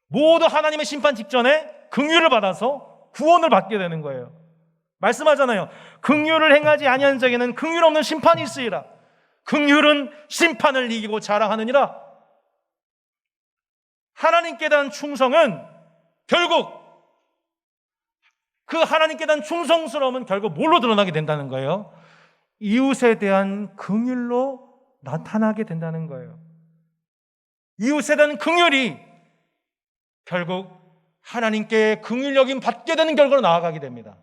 모두 하나님의 심판 직전에 긍휼을 받아서 구원을 받게 되는 거예요. 말씀하잖아요. 긍휼을 행하지 아니한 자에게는 긍휼 없는 심판이 있으리라. 긍휼은 심판을 이기고 자랑하느니라. 하나님께 대한 충성은 결국 그 하나님께 대한 충성스러움은 결국 뭘로 드러나게 된다는 거예요? 이웃에 대한 긍휼로 나타나게 된다는 거예요. 이웃에 대한 긍휼이 결국 하나님께 긍휼 여김 받게 되는 결과로 나아가게 됩니다.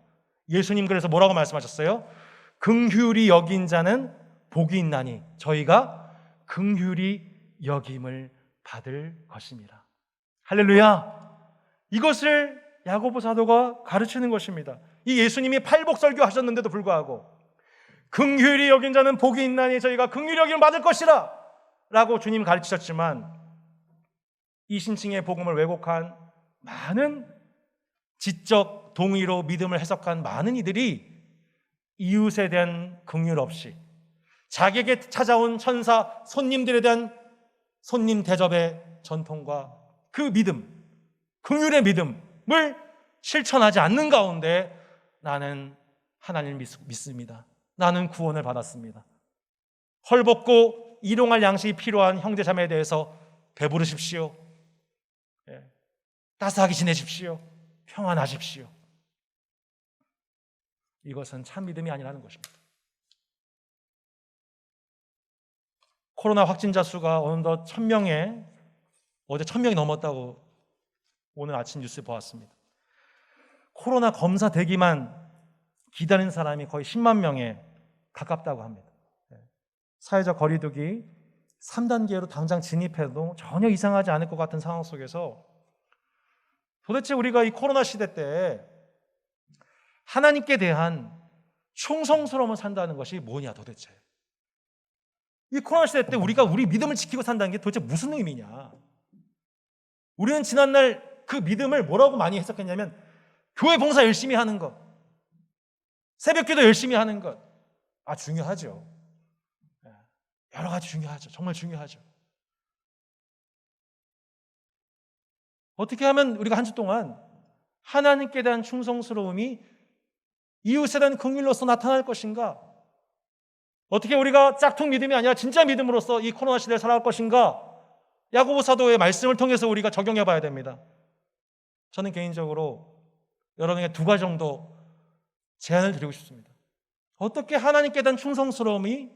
예수님 그래서 뭐라고 말씀하셨어요? 긍휼히 여긴 자는 복이 있나니 저희가 긍휼히 여김을 받을 것입니다. 할렐루야. 이것을 야고보 사도가 가르치는 것입니다. 이 예수님이 팔복설교 하셨는데도 불구하고 긍휼히 여긴 자는 복이 있나니 저희가 긍휼히 여김을 받을 것이라 라고 주님 가르치셨지만 이 신칭의 복음을 왜곡한 많은 지적 동의로 믿음을 해석한 많은 이들이 이웃에 대한 긍휼 없이 자기에게 찾아온 천사 손님들에 대한 손님 대접의 전통과 그 믿음, 긍휼의 믿음을 실천하지 않는 가운데 나는 하나님을 믿습니다. 나는 구원을 받았습니다. 헐벗고 일용할 양식이 필요한 형제자매에 대해서 배부르십시오. 따스하게 지내십시오. 평안하십시오. 이것은 참 믿음이 아니라는 것입니다. 코로나 확진자 수가 어느덧 1,000명에 어제 1,000명이 넘었다고 오늘 아침 뉴스에 보았습니다. 코로나 검사 대기만 기다린 사람이 거의 10만 명에 가깝다고 합니다. 사회적 거리두기 3단계로 당장 진입해도 전혀 이상하지 않을 것 같은 상황 속에서 도대체 우리가 이 코로나 시대 때 하나님께 대한 충성스러움을 산다는 것이 뭐냐 도대체. 이 코로나 시대 때 우리가 우리 믿음을 지키고 산다는 게 도대체 무슨 의미냐. 우리는 지난날 그 믿음을 뭐라고 많이 해석했냐면 교회 봉사 열심히 하는 것, 새벽기도 열심히 하는 것. 중요하죠. 여러 가지 중요하죠. 정말 중요하죠. 어떻게 하면 우리가 한 주 동안 하나님께 대한 충성스러움이 이웃에 대한 긍휼로서 나타날 것인가? 어떻게 우리가 짝퉁 믿음이 아니라 진짜 믿음으로써 이 코로나 시대를 살아갈 것인가? 야고보 사도의 말씀을 통해서 우리가 적용해 봐야 됩니다. 저는 개인적으로 여러분에게 2가지 정도 제안을 드리고 싶습니다. 어떻게 하나님께 대한 충성스러움을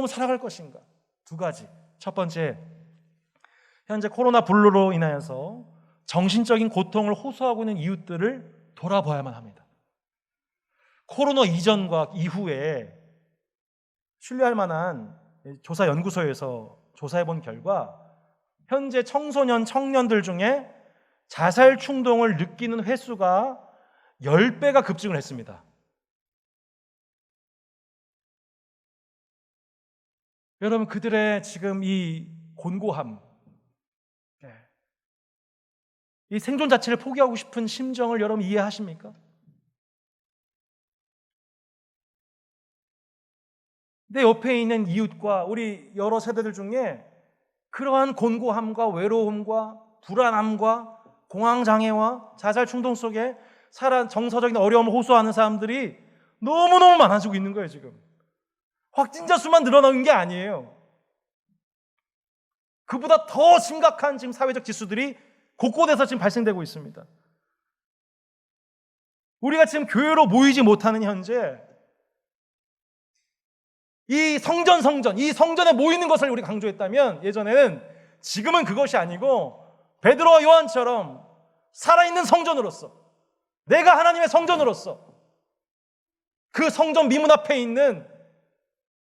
살아갈 것인가? 2가지. 첫 번째, 현재 코로나 블루로 인하여서 정신적인 고통을 호소하고 있는 이웃들을 돌아봐야만 합니다. 코로나 이전과 이후에 신뢰할 만한 조사 연구소에서 조사해 본 결과 현재 청소년, 청년들 중에 자살 충동을 느끼는 횟수가 10배가 급증을 했습니다. 여러분, 그들의 지금 이 곤고함, 이 생존 자체를 포기하고 싶은 심정을 여러분 이해하십니까? 내 옆에 있는 이웃과 우리 여러 세대들 중에 그러한 곤고함과 외로움과 불안함과 공황장애와 자살 충동 속에 정서적인 어려움을 호소하는 사람들이 너무너무 많아지고 있는 거예요. 지금 확진자 수만 늘어나는 게 아니에요. 그보다 더 심각한 지금 사회적 지수들이 곳곳에서 지금 발생되고 있습니다. 우리가 지금 교회로 모이지 못하는 현재 이 성전에 모이는 것을 우리가 강조했다면 예전에는, 지금은 그것이 아니고 베드로와 요한처럼 살아있는 성전으로서, 내가 하나님의 성전으로서 그 성전 미문 앞에 있는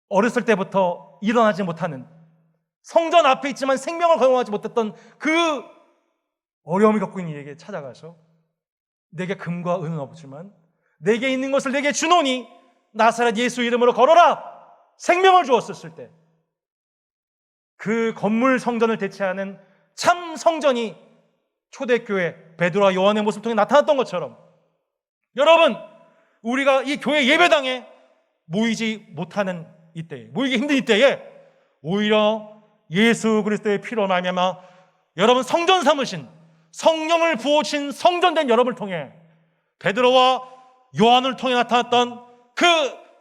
어렸을 때부터 일어나지 못하는, 성전 앞에 있지만 생명을 거용하지 못했던 그 어려움을 겪고 있는 이에게 찾아가서 내게 금과 은은 없지만 내게 있는 것을 내게 주노니 나사렛 예수 이름으로 걸어라, 생명을 주었을 때 그 건물 성전을 대체하는 참 성전이 초대교회 베드로와 요한의 모습을 통해 나타났던 것처럼, 여러분, 우리가 이 교회 예배당에 모이지 못하는 이때에, 모이기 힘든 이때에 오히려 예수 그리스도의 피로 말미암아 여러분 성전 삼으신, 성령을 부어주신 성전된 여러분을 통해 베드로와 요한을 통해 나타났던 그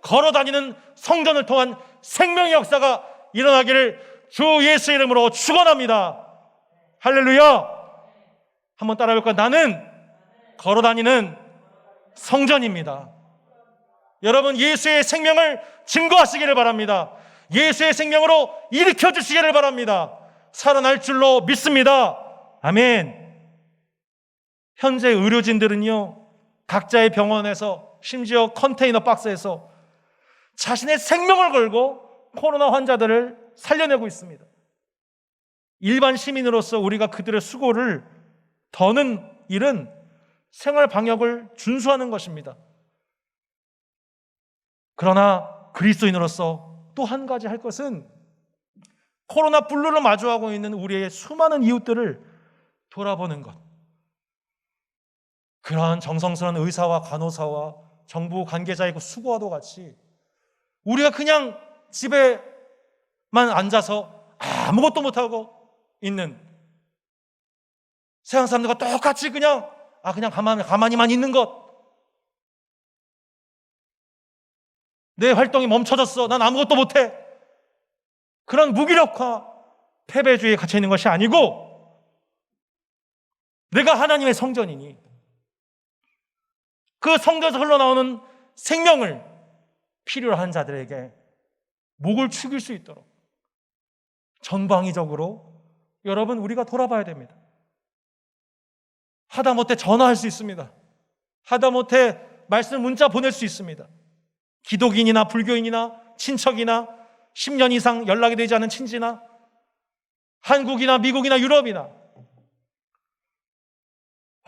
걸어다니는 성전을 통한 생명의 역사가 일어나기를 주 예수 이름으로 축원합니다. 할렐루야. 한번 따라해볼까요? 나는 걸어다니는 성전입니다. 여러분, 예수의 생명을 증거하시기를 바랍니다. 예수의 생명으로 일으켜 주시기를 바랍니다. 살아날 줄로 믿습니다. 아멘. 현재 의료진들은요, 각자의 병원에서, 심지어 컨테이너 박스에서 자신의 생명을 걸고 코로나 환자들을 살려내고 있습니다. 일반 시민으로서 우리가 그들의 수고를 더는 일은 생활 방역을 준수하는 것입니다. 그러나 그리스도인으로서 또 한 가지 할 것은 코로나 블루를 마주하고 있는 우리의 수많은 이웃들을 돌아보는 것. 그러한 정성스러운 의사와 간호사와 정부 관계자의 그 수고와도 같이 우리가 그냥 집에만 앉아서 아무것도 못하고 있는 세상 사람들과 똑같이 그냥 가만히만 있는 것, 내 활동이 멈춰졌어, 난 아무것도 못해, 그런 무기력화, 패배주의에 갇혀 있는 것이 아니고 내가 하나님의 성전이니 그 성전에서 흘러나오는 생명을 필요로 하는 자들에게 목을 축일 수 있도록 전방위적으로 여러분 우리가 돌아봐야 됩니다. 하다못해 전화할 수 있습니다. 하다못해 말씀 문자 보낼 수 있습니다. 기독인이나 불교인이나 친척이나 10년 이상 연락이 되지 않은 친지나 한국이나 미국이나 유럽이나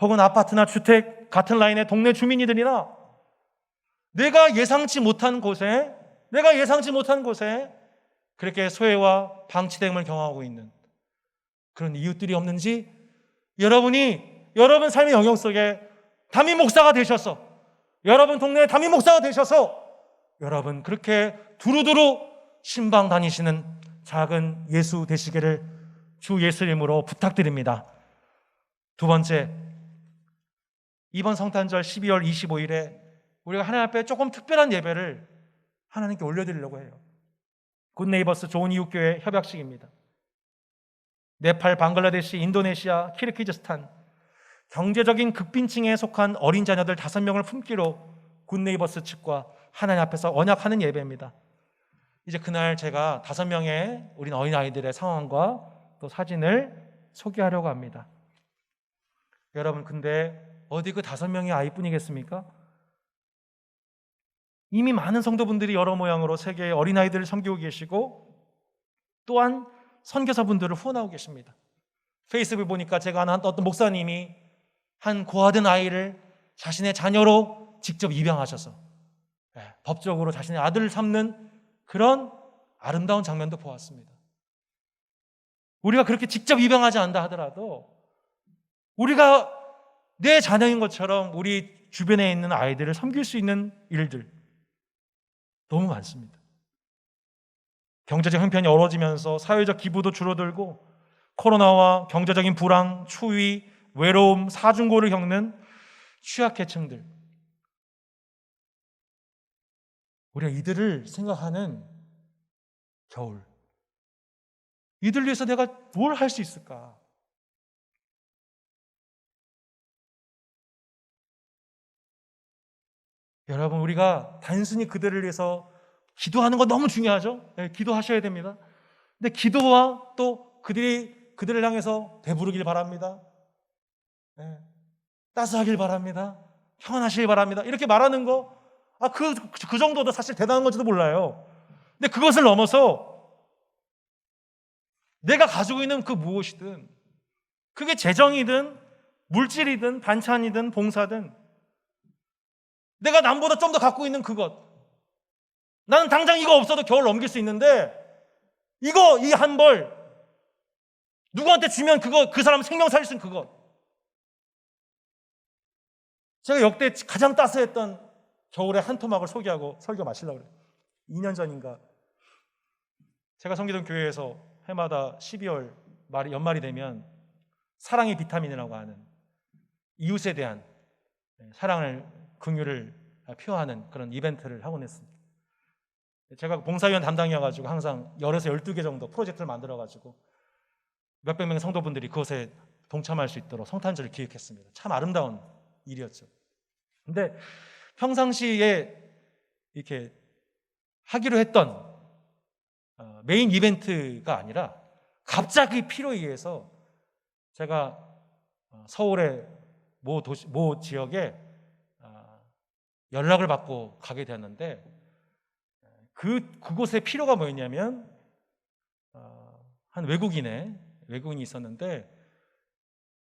혹은 아파트나 주택 같은 라인의 동네 주민이들이나 내가 예상치 못한 곳에 그렇게 소외와 방치됨을 경험하고 있는 그런 이웃들이 없는지 여러분 삶의 영역 속에 담임 목사가 되셔서, 여러분 동네에 담임 목사가 되셔서 여러분 그렇게 두루두루 신방 다니시는 작은 예수 되시기를 주 예수 이름으로 부탁드립니다. 두 번째, 이번 성탄절 12월 25일에 우리가 하나님 앞에 조금 특별한 예배를 하나님께 올려드리려고 해요. 굿네이버스 좋은 이웃교회 협약식입니다. 네팔, 방글라데시, 인도네시아, 키르기즈스탄 경제적인 극빈층에 속한 어린 자녀들 5명을 품기로 굿네이버스 측과 하나님 앞에서 언약하는 예배입니다. 이제 그날 제가 5명의 우리 어린아이들의 상황과 또 사진을 소개하려고 합니다. 여러분, 근데 어디 그 5명의 아이뿐이겠습니까? 이미 많은 성도분들이 여러 모양으로 세계의 어린아이들을 섬기고 계시고 또한 선교사분들을 후원하고 계십니다. 페이스북을 보니까 제가 아는 어떤 목사님이 한 고아든 아이를 자신의 자녀로 직접 입양하셔서 법적으로 자신의 아들을 삼는 그런 아름다운 장면도 보았습니다. 우리가 그렇게 직접 입양하지 않다 하더라도 우리가 내 자녀인 것처럼 우리 주변에 있는 아이들을 섬길 수 있는 일들 너무 많습니다. 경제적 형편이 어려워지면서 사회적 기부도 줄어들고 코로나와 경제적인 불황, 추위, 외로움, 사중고를 겪는 취약계층들, 우리가 이들을 생각하는 겨울, 이들 위해서 내가 뭘 할 수 있을까? 여러분, 우리가 단순히 그들을 위해서 기도하는 거 너무 중요하죠? 네, 기도하셔야 됩니다. 근데 기도와 또 그들을 향해서 배부르길 바랍니다. 네, 따스하길 바랍니다. 평안하시길 바랍니다. 이렇게 말하는 거, 그 정도도 사실 대단한 건지도 몰라요. 근데 그것을 넘어서 내가 가지고 있는 그 무엇이든, 그게 재정이든 물질이든 반찬이든 봉사든, 내가 남보다 좀 더 갖고 있는 그것, 나는 당장 이거 없어도 겨울 넘길 수 있는데 이 한 벌 누구한테 주면 그 사람 생명 살릴 수 있는 그것. 제가 역대 가장 따스했던 겨울의 한 토막을 소개하고 설교 마치려고 그래요. 2년 전인가 제가 섬기던 교회에서 해마다 12월 연말이 되면 사랑의 비타민이라고 하는 이웃에 대한 사랑을, 긍휼을 표하는 그런 이벤트를 하곤 했습니다. 제가 봉사위원 담당이어가지고 항상 10에서 12개 정도 프로젝트를 만들어가지고 몇백 명의 성도분들이 그것에 동참할 수 있도록 성탄절을 기획했습니다. 참 아름다운 일이었죠. 근데 평상시에 이렇게 하기로 했던 메인 이벤트가 아니라 갑자기 필요에 의해서 제가 서울의 모 지역에 연락을 받고 가게 되었는데 그곳에 필요가 뭐였냐면 한 외국인이 있었는데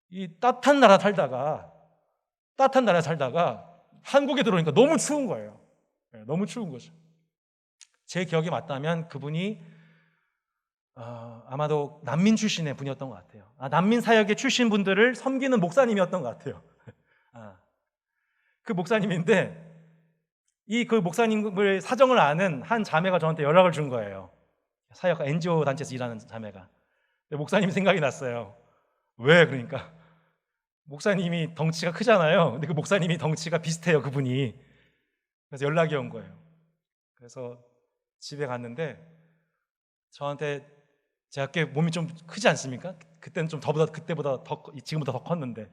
이 따뜻한 나라에 살다가 한국에 들어오니까 너무 추운 거예요. 너무 추운 거죠. 제 기억이 맞다면 그분이 아마도 난민 출신의 분이었던 것 같아요. 난민 사역의 출신 분들을 섬기는 목사님이었던 것 같아요. 그 목사님인데 그 목사님을 사정을 아는 한 자매가 저한테 연락을 준 거예요. 사역 NGO 단체에서 일하는 자매가. 목사님 생각이 났어요. 왜? 그러니까 목사님이 덩치가 크잖아요. 근데 그 목사님이 덩치가 비슷해요, 그분이. 그래서 연락이 온 거예요. 그래서 집에 갔는데 저한테 제가 꽤 몸이 좀 크지 않습니까? 그때는 좀 그때보다 지금보다 더 컸는데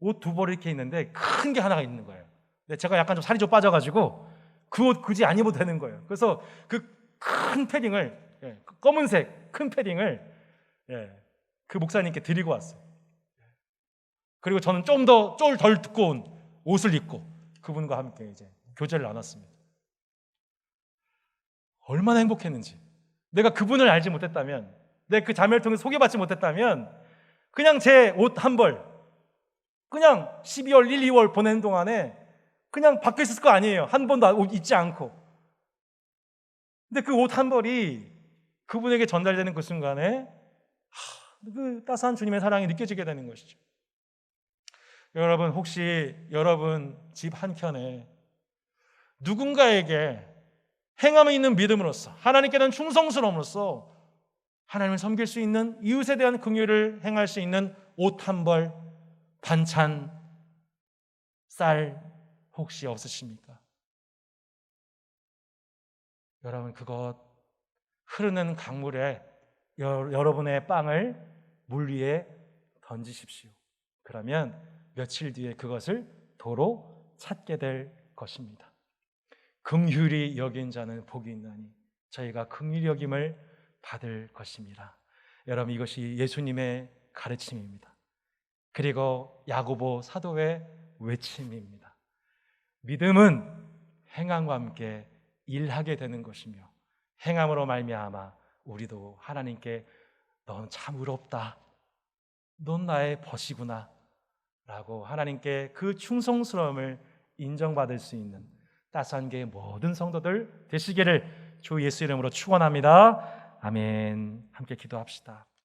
옷 두 벌 이렇게 있는데 큰 게 하나가 있는 거예요. 근데 제가 약간 좀 살이 좀 빠져가지고 그 옷 굳이 안 입어도 되는 거예요. 그래서 그 큰 패딩을 그 검은색 큰 패딩을 그 목사님께 드리고 왔어요. 그리고 저는 좀 덜 두꺼운 옷을 입고 그분과 함께 이제 교제를 나눴습니다. 얼마나 행복했는지. 내가 그분을 알지 못했다면, 내가 그 자매를 통해 소개받지 못했다면 그냥 제 옷 한 벌, 그냥 12월, 1, 2월 보내는 동안에 그냥 밖에 있었을 거 아니에요. 한 번도 옷 입지 않고. 근데 그 옷 한 벌이 그분에게 전달되는 그 순간에 그 따스한 주님의 사랑이 느껴지게 되는 것이죠. 여러분, 혹시 여러분 집 한켠에 누군가에게 행함이 있는 믿음으로써, 하나님께 대한 충성스러움으로써 하나님을 섬길 수 있는, 이웃에 대한 긍휼을 행할 수 있는 옷 한 벌, 반찬, 쌀 혹시 없으십니까? 여러분, 그것 흐르는 강물에 여러분의 빵을 물 위에 던지십시오. 그러면 며칠 뒤에 그것을 도로 찾게 될 것입니다. 긍휼히 여긴 자는 복이 있나니 저희가 긍휼히 여김을 받을 것입니다. 여러분, 이것이 예수님의 가르침입니다. 그리고 야고보 사도의 외침입니다. 믿음은 행함과 함께 일하게 되는 것이며 행함으로 말미암아 우리도 하나님께 넌 참 의롭다, 넌 나의 벗이구나 라고 하나님께 그 충성스러움을 인정받을 수 있는 따스한 게 모든 성도들 되시기를 주 예수 이름으로 축원합니다. 아멘. 함께 기도합시다.